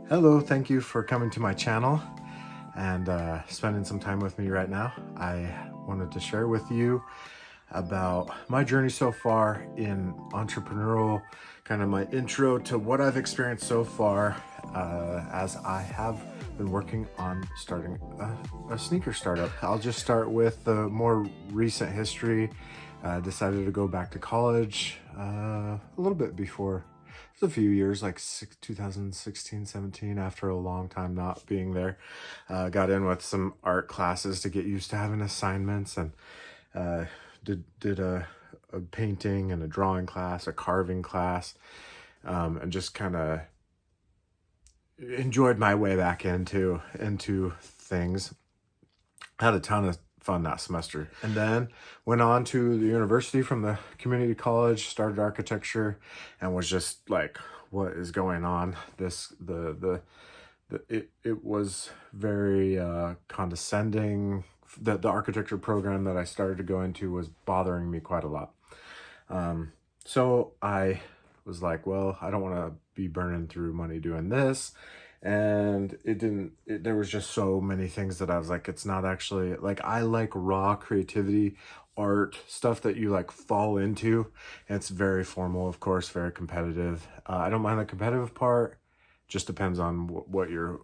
Hello, thank you for coming to my channel and spending some time with me right now. I wanted to share with you about my journey so far in entrepreneurial, kind of my intro to what I've experienced so far as I have been working on starting a sneaker startup. I'll just start with the more recent history. Decided to go back to college a little bit before. It was a few years, like 2016, 17, after a long time not being there. Got in with some art classes to get used to having assignments, and did a painting and a drawing class, a carving class, and just kind of enjoyed my way back into things. Had a ton of fun that semester, and then went on to the university from the community college, started architecture, and was just like, what is going on? It was very condescending. The architecture program that I started to go into was bothering me quite a lot. So I was like, well, I don't want to be burning through money doing this. And there was just so many things that I was like, it's not actually, like, I like raw creativity, art, stuff that you like fall into. And it's very formal, of course, very competitive. I don't mind the competitive part. Just depends on what you're,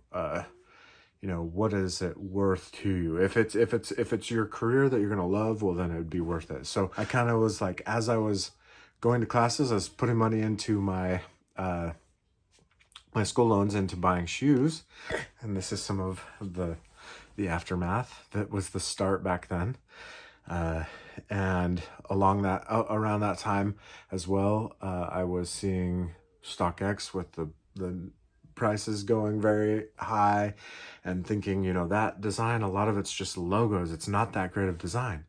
what is it worth to you? If it's your career that you're gonna love, well, then it would be worth it. So I kind of was like, as I was going to classes, I was putting money into my school loans, into buying shoes, and this is some of the aftermath. That was the start back then. And around that time as well, I was seeing StockX with the prices going very high, and thinking, that design, a lot of it's just logos. It's not that great of design.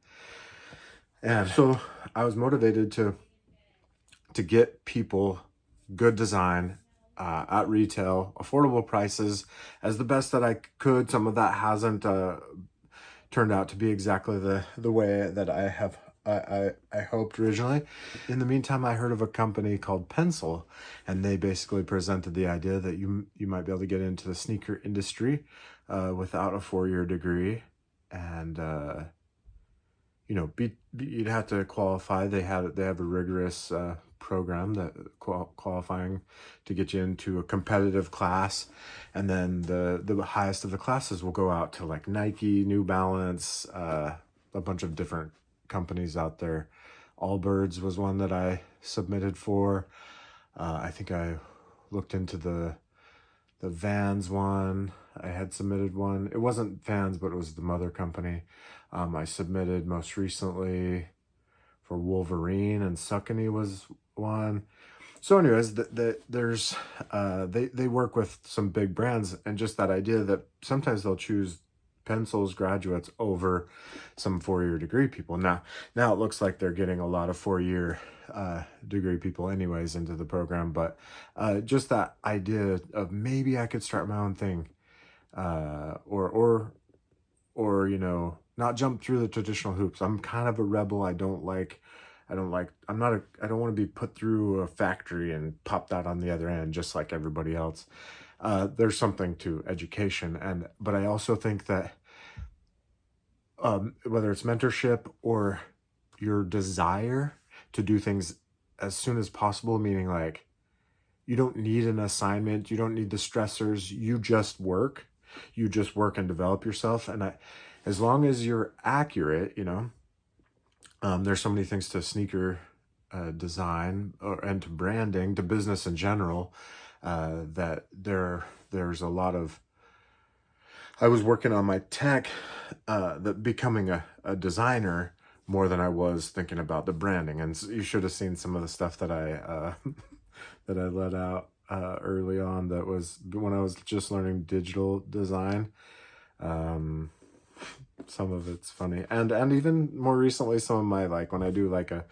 And so I was motivated to get people good design at retail, affordable prices, as the best that I could. Some of that hasn't turned out to be exactly the way that I hoped originally. In the meantime, I heard of a company called Pencil, and they basically presented the idea that you might be able to get into the sneaker industry without a 4-year degree, and you'd have to qualify. They have a rigorous program that qualifying to get you into a competitive class, and then the highest of the classes will go out to like Nike, New Balance, a bunch of different companies out there. Allbirds was one that I submitted for. I think I looked into the Vans one. I had submitted one. It wasn't Vans, but it was the mother company. I submitted most recently for Wolverine, and Saucony was one. So anyways, there's they work with some big brands, and just that idea that sometimes they'll choose Pencil's graduates over some 4-year degree people. Now it looks like they're getting a lot of 4-year degree people anyways into the program, but just that idea of maybe I could start my own thing, or not jump through the traditional hoops. I'm kind of a rebel. I don't want to be put through a factory and popped out on the other end just like everybody else. There's something to education, but I also think that whether it's mentorship or your desire to do things as soon as possible, meaning like you don't need an assignment, you don't need the stressors, you just work and develop yourself. And as long as you're accurate, there's so many things to sneaker design and to branding, to business in general, that there's a lot of. I was working on my tech, that becoming a designer more than I was thinking about the branding. And you should have seen some of the stuff that I that I let out early on. That was when I was just learning digital design. Some of it's funny, and even more recently, some of my, like, when I do like a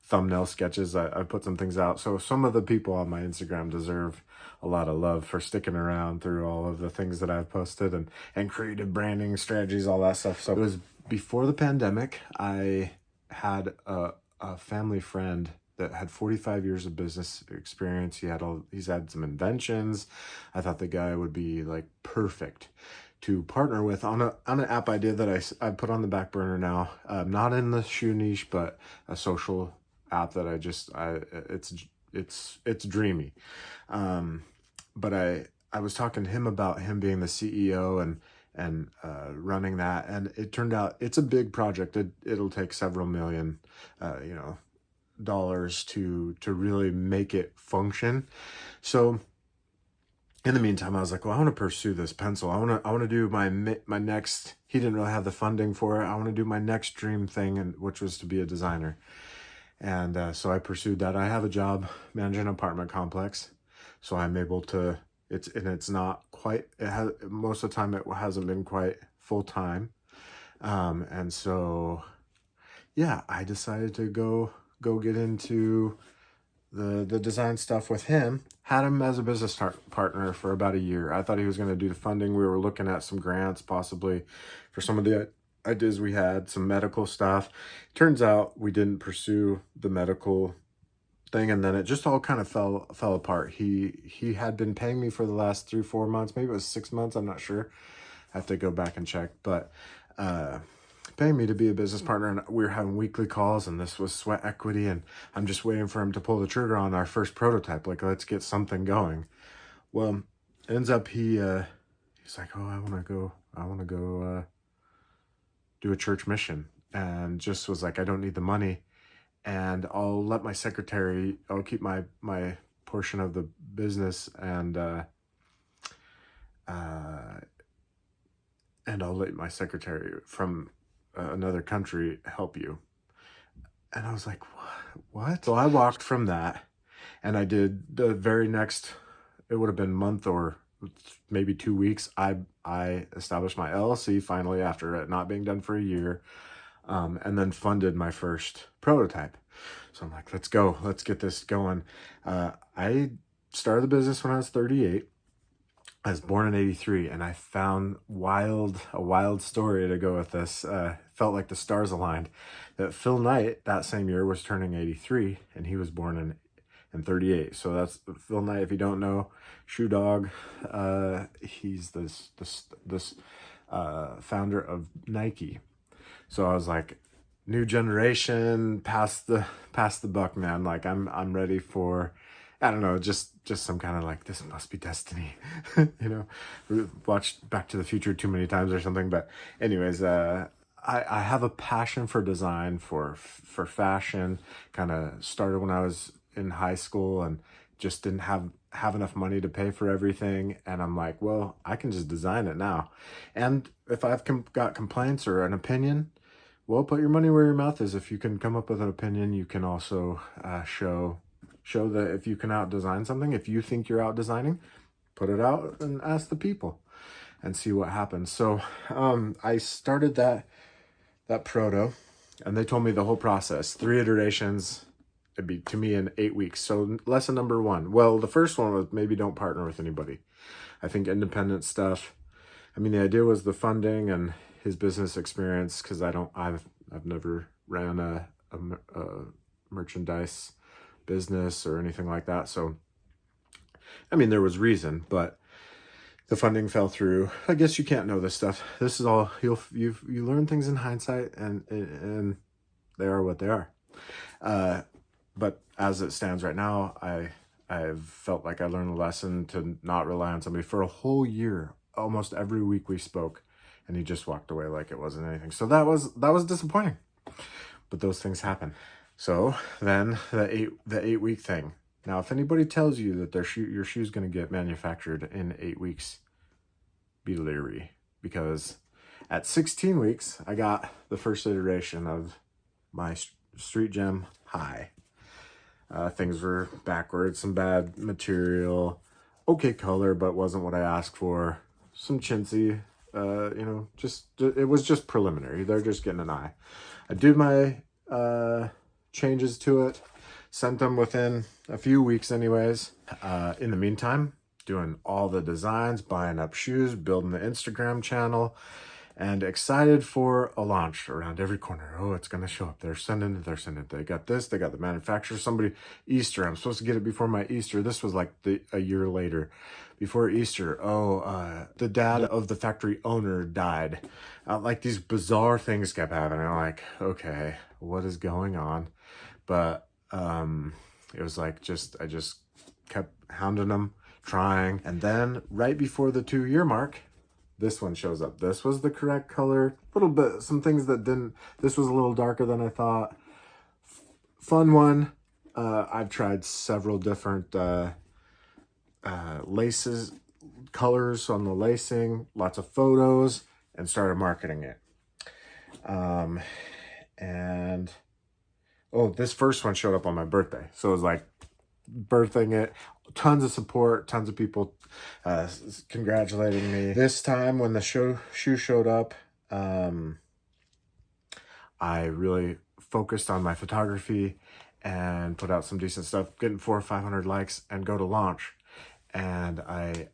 thumbnail sketches, I put some things out. So some of the people on my Instagram deserve a lot of love for sticking around through all of the things that I've posted, and creative branding strategies, all that stuff. So it was before the pandemic. I had a family friend that had 45 years of business experience. He's had some inventions. I thought the guy would be like perfect to partner with on an app idea that I put on the back burner now. Not in the shoe niche, but a social app that it's dreamy. But I was talking to him about him being the CEO and running that, and it turned out it's a big project. It'll take several million, dollars to really make it function. So in the meantime, I was like, well, I want to pursue this pencil. I want to do my next. He didn't really have the funding for it. I want to do my next dream thing, and which was to be a designer. And so I pursued that. I have a job managing an apartment complex, so I'm able to. It's not quite. It has most of the time. It hasn't been quite full time, and so yeah, I decided to go get into the design stuff with him. Had him as a business partner for about a year. I thought he was going to do the funding. We were looking at some grants possibly for some of the ideas we had, some medical stuff. Turns out we didn't pursue the medical thing, and then it just all kind of fell apart. He had been paying me for the last 3-4 months, maybe it was 6 months, I'm not sure. I have to go back and check, but paying me to be a business partner, and we were having weekly calls, and this was sweat equity, and I'm just waiting for him to pull the trigger on our first prototype. Like, let's get something going. Well, ends up he's like, oh, I want to go do a church mission, and just was like, I don't need the money, and I'll let my secretary, I'll keep my portion of the business, and I'll let my secretary from another country help you. And I was like, what? So I walked from that, and I did the very next, it would have been month or maybe 2 weeks, I established my LLC finally after it not being done for a year, and then funded my first prototype. So I'm like, let's go, let's get this going. I started the business when I was 38. I was born in 83, and I found a wild story to go with this. Felt like the stars aligned. That Phil Knight that same year was turning 83, and he was born in 38. So that's Phil Knight. If you don't know, Shoe Dog, he's this founder of Nike. So I was like, new generation, past the buck, man. Like I'm ready for, I don't know, just some kind of like, this must be destiny, watched Back to the Future too many times or something. But anyways, I have a passion for design, for fashion. Kind of started when I was in high school and just didn't have enough money to pay for everything. And I'm like, well, I can just design it now. And if I've got complaints or an opinion, well, put your money where your mouth is. If you can come up with an opinion, you can also show that if you can out-design something. If you think you're out-designing, put it out and ask the people and see what happens. So I started that proto, and they told me the whole process, 3 iterations, it'd be to me in 8 weeks. So lesson number 1, well, the first one was maybe don't partner with anybody. I think independent stuff. I mean, the idea was the funding and his business experience, because I've never ran a merchandise business or anything like that. So, I mean, there was reason, but the funding fell through. I guess you can't know this stuff. This is all you learn things in hindsight, and they are what they are. But as it stands right now, I've felt like I learned a lesson to not rely on somebody. For a whole year, almost every week we spoke, and he just walked away like it wasn't anything. So that was disappointing, but those things happen. So then the 8-week thing. Now, if anybody tells you that your shoe's going to get manufactured in 8 weeks, be leery, because at 16 weeks, I got the first iteration of my Street Gem High. Things were backwards, some bad material, okay color, but wasn't what I asked for. Some chintzy, it was just preliminary. They're just getting an eye. I did my changes to it, sent them within a few weeks anyways. In the meantime, doing all the designs, buying up shoes, building the Instagram channel, and excited for a launch around every corner. Oh, it's going to show up. They're sending it. They got this, they got the manufacturer, somebody, Easter. I'm supposed to get it before my Easter. This was like a year later. Before Easter, the dad of the factory owner died. Like these bizarre things kept happening. I'm like, okay, what is going on? But it was like I just kept hounding them, trying. And then right before the 2-year mark, this one shows up. This was the correct color. A little bit, some things that didn't. This was a little darker than I thought. Fun one. I've tried several different laces, colors on the lacing, lots of photos, and started marketing it. And this first one showed up on my birthday. So it was like birthing it, tons of support, tons of people congratulating me. This time when the shoe showed up, I really focused on my photography and put out some decent stuff, getting 400 or 500 likes, and go to launch. And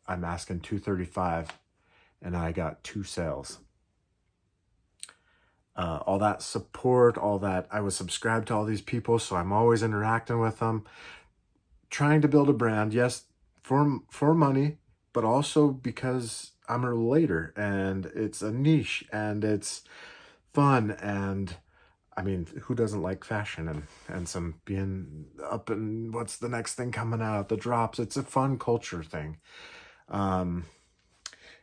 I'm asking 235, and I got 2 sales. All that support, all that, I was subscribed to all these people, so I'm always interacting with them, trying to build a brand, yes, for money, but also because I'm a relator, and it's a niche, and it's fun, and I mean, who doesn't like fashion and some being up and what's the next thing coming out, the drops. It's a fun culture thing.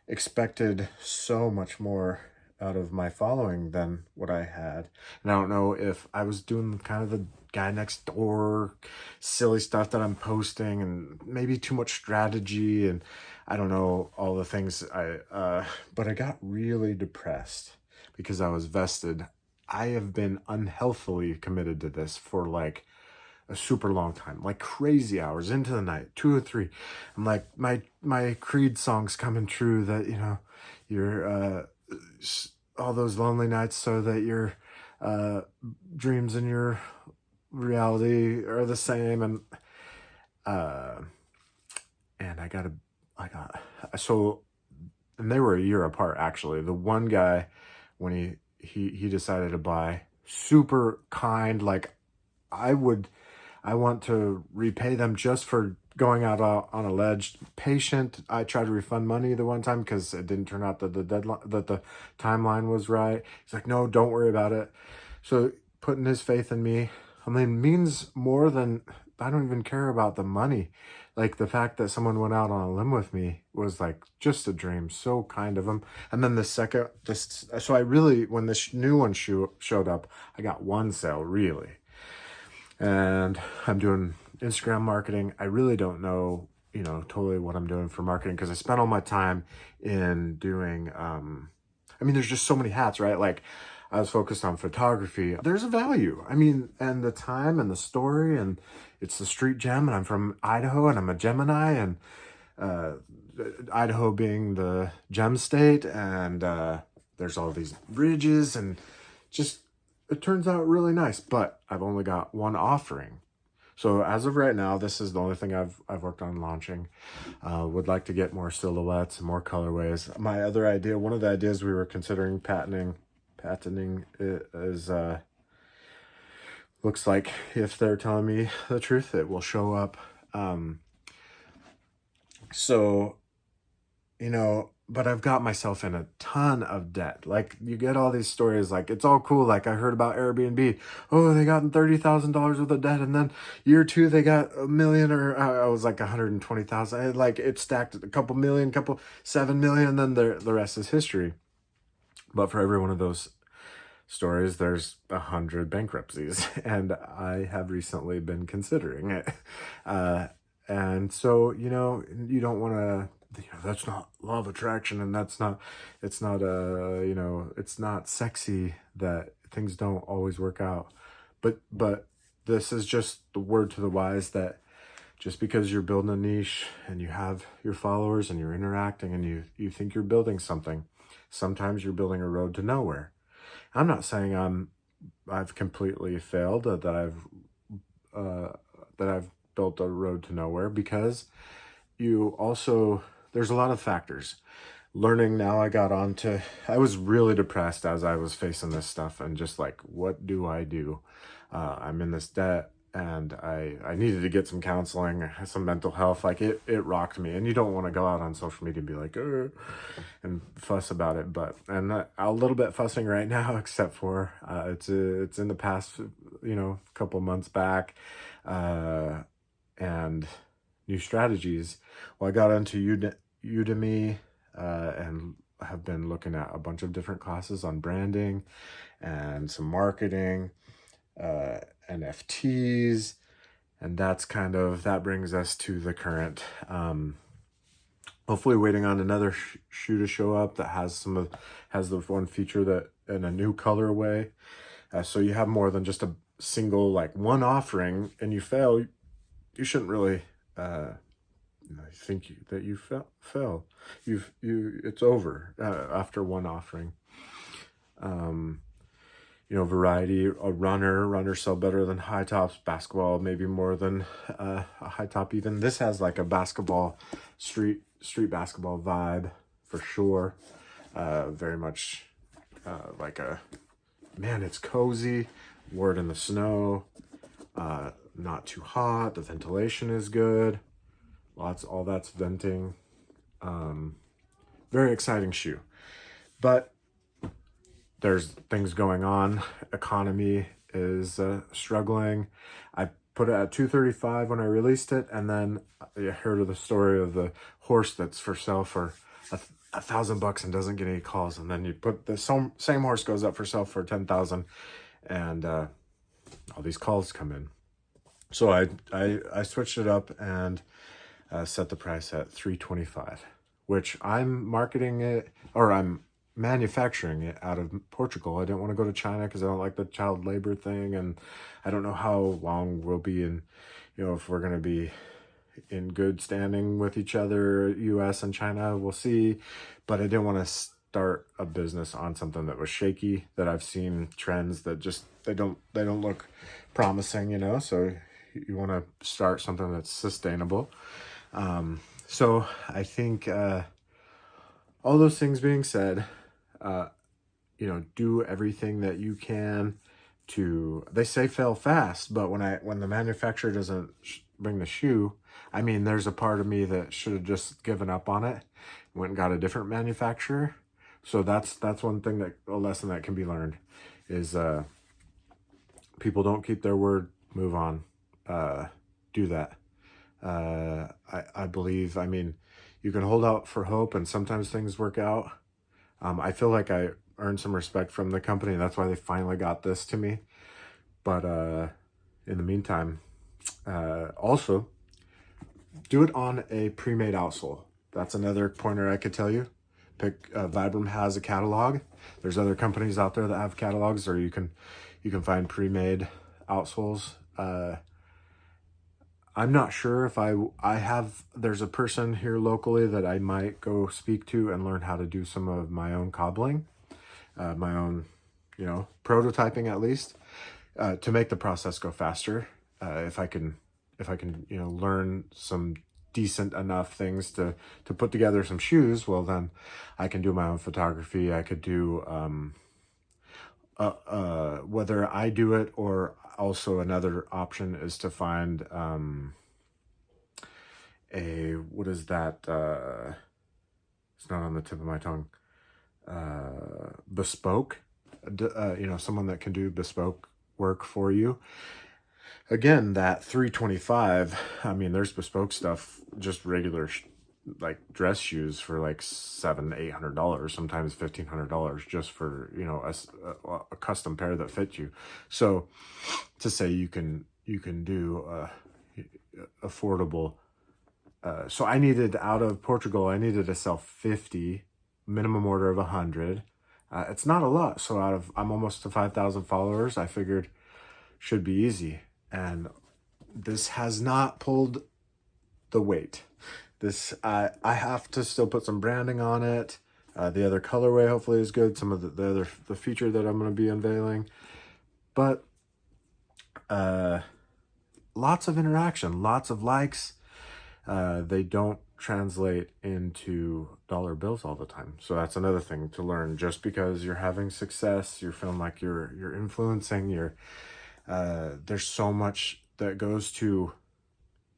Expected so much more out of my following than what I had. And I don't know if I was doing kind of the guy next door silly stuff that I'm posting, and maybe too much strategy, and I don't know, all the things but I got really depressed because I was vested. I have been unhealthily committed to this for like a super long time, like crazy hours into the night, 2 or 3. I'm like, my Creed songs coming true, that, you know, your all those lonely nights, so that your dreams and your reality are the same. And and they were a year apart, actually. The one guy, when he decided to buy, super kind, like I want to repay them just for going out on a ledge. Patient. I tried to refund money the one time because it didn't turn out that the deadline, that the timeline was right. He's like, no, don't worry about it. So putting his faith in me, I mean, means more than, I don't even care about the money. Like the fact that someone went out on a limb with me was like just a dream. So kind of him. And then so I really, when this new one showed up, I got 1 sale, really. And I'm doing Instagram marketing. I really don't know, totally what I'm doing for marketing, because I spent all my time in doing, there's just so many hats, right? Like I was focused on photography. There's a value. And the time and the story, and it's the street gem, and I'm from Idaho, and I'm a Gemini, and Idaho being the gem state, and there's all these bridges, and just, it turns out really nice. But I've only got 1 offering. So as of right now, this is the only thing I've worked on launching. Would like to get more silhouettes and more colorways. My other idea, one of the ideas we were considering patenting is, looks like, if they're telling me the truth, it will show up. But I've got myself in a ton of debt. Like, you get all these stories, like, it's all cool. Like, I heard about Airbnb. Oh, they got in $30,000 worth of debt, and then year 2, they got $1 million, or I was like 120,000. Like, it stacked a couple million, 7 million, then the rest is history. But for every one of those stories, there's 100 bankruptcies, and I have recently been considering it. And so, you don't want to, that's not law of attraction, and it's not sexy that things don't always work out. But this is just the word to the wise, that just because you're building a niche and you have your followers and you're interacting and you think you're building something, sometimes you're building a road to nowhere. I'm not saying I've completely failed, that I've built a road to nowhere, because there's a lot of factors. learning now. I was really depressed as I was facing this stuff and just like, what do I do? I'm in this debt and I needed to get some counseling, some mental health. Like it rocked me. And you don't want to go out on social media and be like, and fuss about it. But, and a little bit fussing right now, except for, it's in the past, couple months back, and new strategies. Well, I got into Udemy, and have been looking at a bunch of different classes on branding and some marketing, NFTs, and that brings us to the current. Hopefully, waiting on another shoe to show up that has the one feature that in a new colorway, so you have more than just a single like one offering, and you fail, you shouldn't really. I think that you fell. It's over after one offering. Variety. Runners sell better than high tops. Basketball maybe more than a high top. Even this has like a basketball, street basketball vibe for sure. Very much like it's cozy. Wore it in the snow. Not too hot. The ventilation is good. All that's venting. Very exciting shoe. But there's things going on. Economy is struggling. I put it at $235 when I released it, and then I heard of the story of the horse that's for sale for $1,000 and doesn't get any calls, and then you put the same horse goes up for sale for $10,000, and all these calls come in. So I switched it up and set the price at $325, which I'm marketing it, or I'm manufacturing it out of Portugal. I didn't want to go to China because I don't like the child labor thing, and I don't know how long we'll be in, if we're going to be in good standing with each other, US and China, we'll see. But I didn't want to start a business on something that was shaky, that I've seen trends that just they don't look promising, so you want to start something that's sustainable. So I think, all those things being said, do everything that you can they say fail fast, but when the manufacturer doesn't bring the shoe, there's a part of me that should have just given up on it, went and got a different manufacturer. So that's one thing, a lesson that can be learned is, people don't keep their word, move on, do that. I believe, you can hold out for hope, and sometimes things work out. I feel like I earned some respect from the company. That's why they finally got this to me. But in the meantime, also do it on a pre-made outsole. That's another pointer I could tell you. Vibram has a catalog. There's other companies out there that have catalogs, or you can find pre-made outsoles. I'm not sure if there's a person here locally that I might go speak to and learn how to do some of my own cobbling, my own, prototyping at least, to make the process go faster. If I can, learn some decent enough things to put together some shoes, well, then I can do my own photography. I could do, whether I do it, or also another option is to find what is that? It's not on the tip of my tongue. Bespoke, someone that can do bespoke work for you. Again, that $325. There's bespoke stuff, just regular like dress shoes for like $700-800, sometimes $1,500, just for a custom pair that fits you. So to say you can do affordable. So I needed, out of Portugal, I needed to sell 50, minimum order of 100. It's not a lot. So I'm almost to 5,000 followers. I figured should be easy. And this has not pulled the weight. This, I have to still put some branding on it. The other colorway hopefully is good. Some of the feature that I'm going to be unveiling. But lots of interaction, lots of likes. They don't translate into dollar bills all the time. So that's another thing to learn. Just because you're having success, you're feeling like you're influencing, there's so much that goes to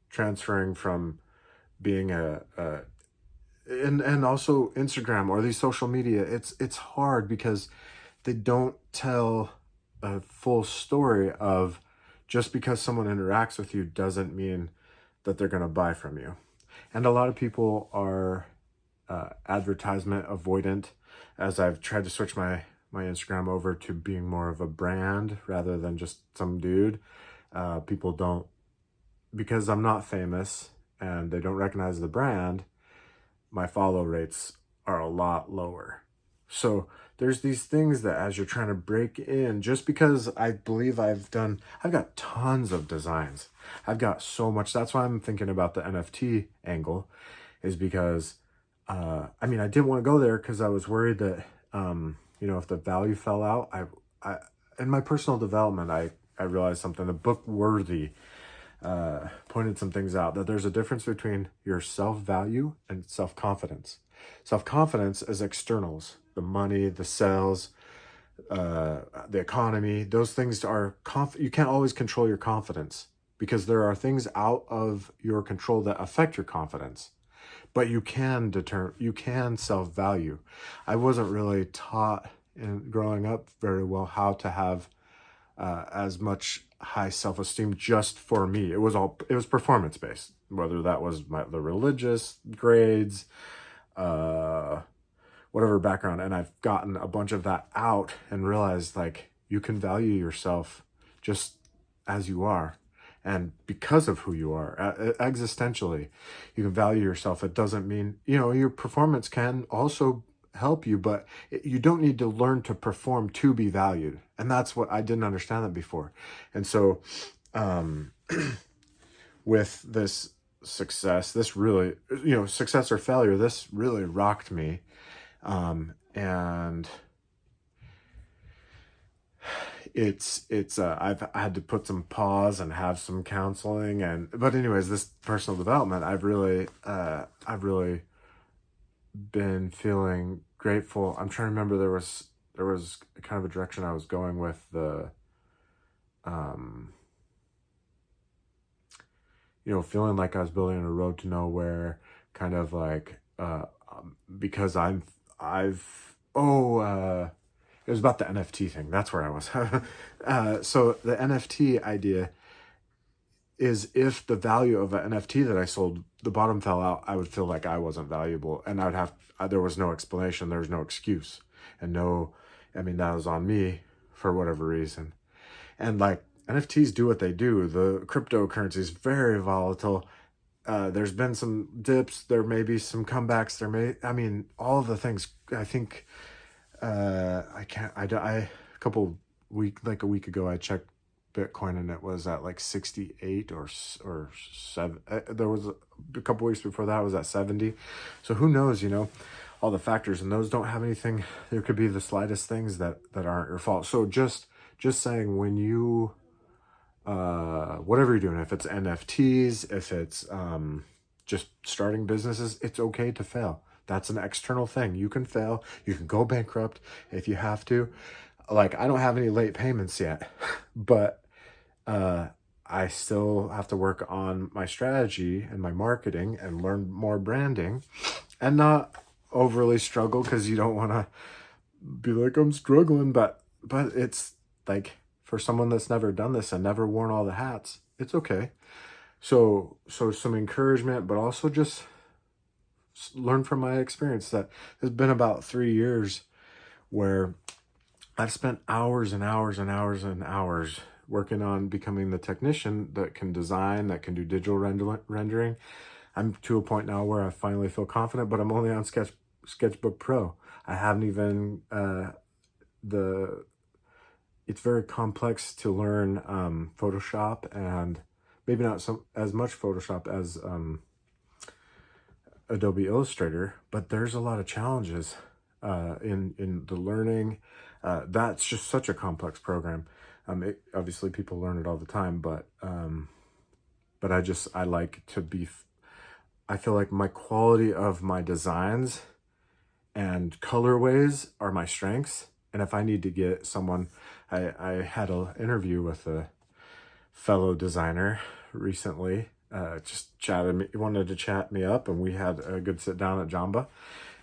transferring from being and also Instagram or these social media. It's hard because they don't tell a full story of, just because someone interacts with you doesn't mean that they're going to buy from you. And a lot of people are advertisement avoidant, as I've tried to switch my Instagram over to being more of a brand rather than just some dude. People don't, because I'm not famous and they don't recognize the brand, my follow rates are a lot lower. So there's these things that as you're trying to break in, just because I believe I've got tons of designs. I've got so much. That's why I'm thinking about the NFT angle, is because, I mean, I didn't want to go there because I was worried that, if the value fell out, in my personal development, I realized something. The book Worthy pointed some things out, that there's a difference between your self-value and self-confidence. Self-confidence is externals, the money, the sales, the economy. Those things are you can't always control your confidence, because there are things out of your control that affect your confidence. But you can self-value. I wasn't really taught in growing up very well how to have as much high self-esteem just for me. It was performance based, whether that was the religious grades, whatever background. And I've gotten a bunch of that out and realized, like, you can value yourself just as you are. And because of who you are, existentially, you can value yourself. It doesn't mean, your performance can also help you, but you don't need to learn to perform to be valued. And that's what I didn't understand that before. And so, with this success, this really, success or failure, this really rocked me. And I've had to put some pause and have some counseling, but anyways, this personal development, I've really been feeling grateful. I'm trying to remember, there was kind of a direction I was going with the feeling like I was building a road to nowhere, kind of like because it was about the NFT thing. That's where I was. So the NFT idea is, if the value of an NFT that I sold, the bottom fell out, I would feel like I wasn't valuable, and there was no explanation, there was no excuse, and that was on me for whatever reason. And like, NFTs do what they do. The cryptocurrency is very volatile. There's been some dips. There may be some comebacks. All of the things. I think a week ago, I checked Bitcoin and it was at like 68 or 7. There was a couple weeks before that, it was at 70. So who knows, all the factors, and those don't have anything. There could be the slightest things that aren't your fault. So just saying, when you, whatever you're doing, if it's NFTs, if it's just starting businesses, it's okay to fail. That's an external thing. You can fail. You can go bankrupt if you have to. Like, I don't have any late payments yet, but I still have to work on my strategy and my marketing and learn more branding, and not overly struggle, because you don't want to be like, I'm struggling. But it's like, for someone that's never done this and never worn all the hats, it's okay. So some encouragement, but also just learn from my experience, that it's been about 3 years where I've spent hours and hours and hours and hours working on becoming the technician that can design, that can do digital rendering. I'm to a point now where I finally feel confident, but I'm only on Sketchbook Pro. I haven't even, it's very complex to learn Photoshop, and maybe not as much Photoshop as Adobe Illustrator, but there's a lot of challenges in the learning. That's just such a complex program. Obviously people learn it all the time, but I like to be I feel like my quality of my designs and colorways are my strengths. And if I need to get someone, I had an interview with a fellow designer recently, just chatted me, wanted to chat me up, and we had a good sit down at Jamba.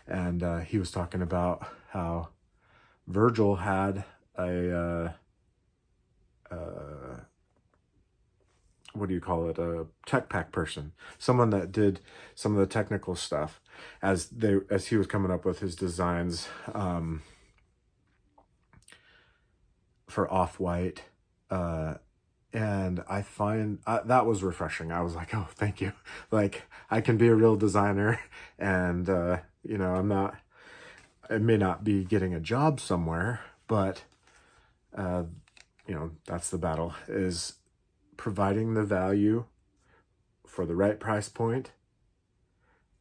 And he was talking about how Virgil had a, what do you call it? A tech pack person, someone that did some of the technical stuff as he was coming up with his designs, for Off-White. And I find that was refreshing. I was like, oh, thank you. Like, I can be a real designer, and, you know, I may not be getting a job somewhere, but, you know, that's the battle, is providing the value for the right price point,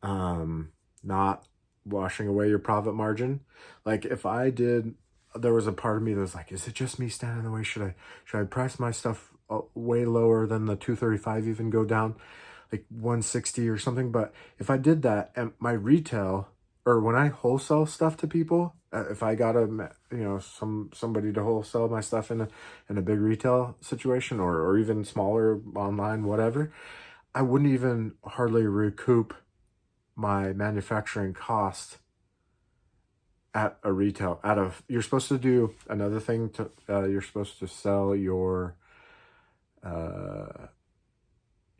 not washing away your profit margin. Like, if there was a part of me that was like, is it just me standing in the way? Should I price my stuff way lower than the 235, even go down like 160 or something? But if I did that, and my retail, or when I wholesale stuff to people, if I got somebody to wholesale my stuff in a big retail situation, or even smaller online, whatever, I wouldn't even hardly recoup my manufacturing cost at a retail. You're supposed to do another thing to, you're supposed to sell your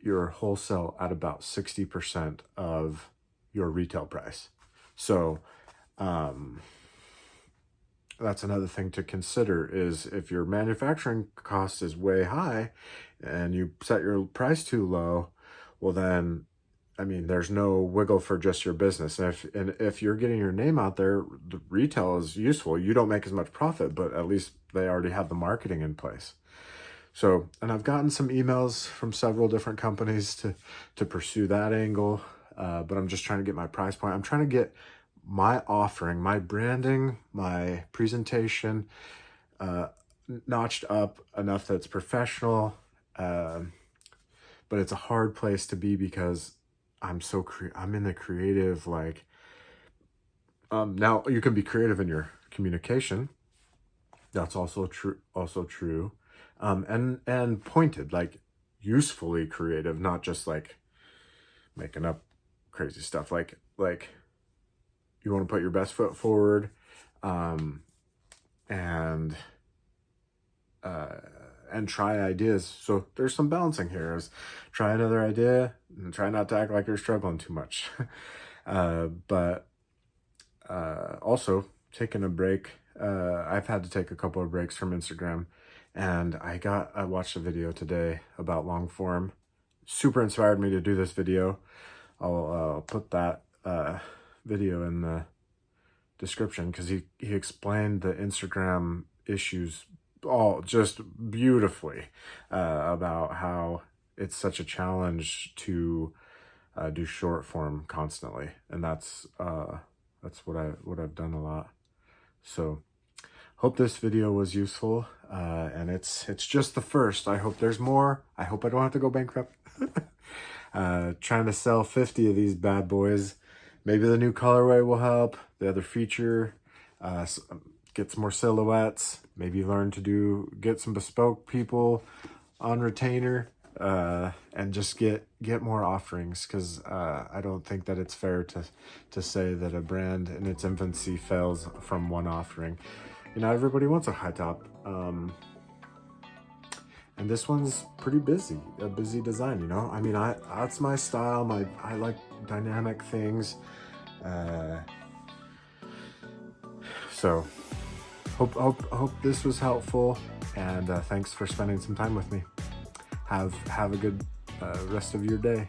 wholesale at about 60% of your retail price. So, that's another thing to consider, is if your manufacturing cost is way high and you set your price too low, well then, I mean, there's no wiggle for just your business. And if you're getting your name out there, the retail is useful. You don't make as much profit, but at least they already have the marketing in place. So, and I've gotten some emails from several different companies to pursue that angle, but I'm just trying to get my price point. I'm trying to get my offering, my branding, my presentation, notched up enough that it's professional. But it's a hard place to be, because I'm in the creative, like, now you can be creative in your communication. That's also true. And pointed, like usefully creative, not just like making up crazy stuff. Like you want to put your best foot forward, and try ideas. So there's some balancing here, is try another idea and try not to act like you're struggling too much. But also taking a break. I've had to take a couple of breaks from Instagram, and I watched a video today about long form. Super inspired me to do this video. I'll put that video in the description, because he explained the Instagram issues all just beautifully, about how it's such a challenge to do short form constantly, and that's what I've done a lot. So hope this video was useful, and it's just the first. I hope there's more. I hope I don't have to go bankrupt. Trying to sell 50 of these bad boys. Maybe the new colorway will help. The other feature, get some more silhouettes. Maybe learn to get some bespoke people on retainer, and just get more offerings, because I don't think that it's fair to say that a brand in its infancy fails from one offering. You know, everybody wants a high top, and this one's pretty busy, a busy design, you know? I mean, that's my style. I like dynamic things. So hope this was helpful, and thanks for spending some time with me. Have a good rest of your day.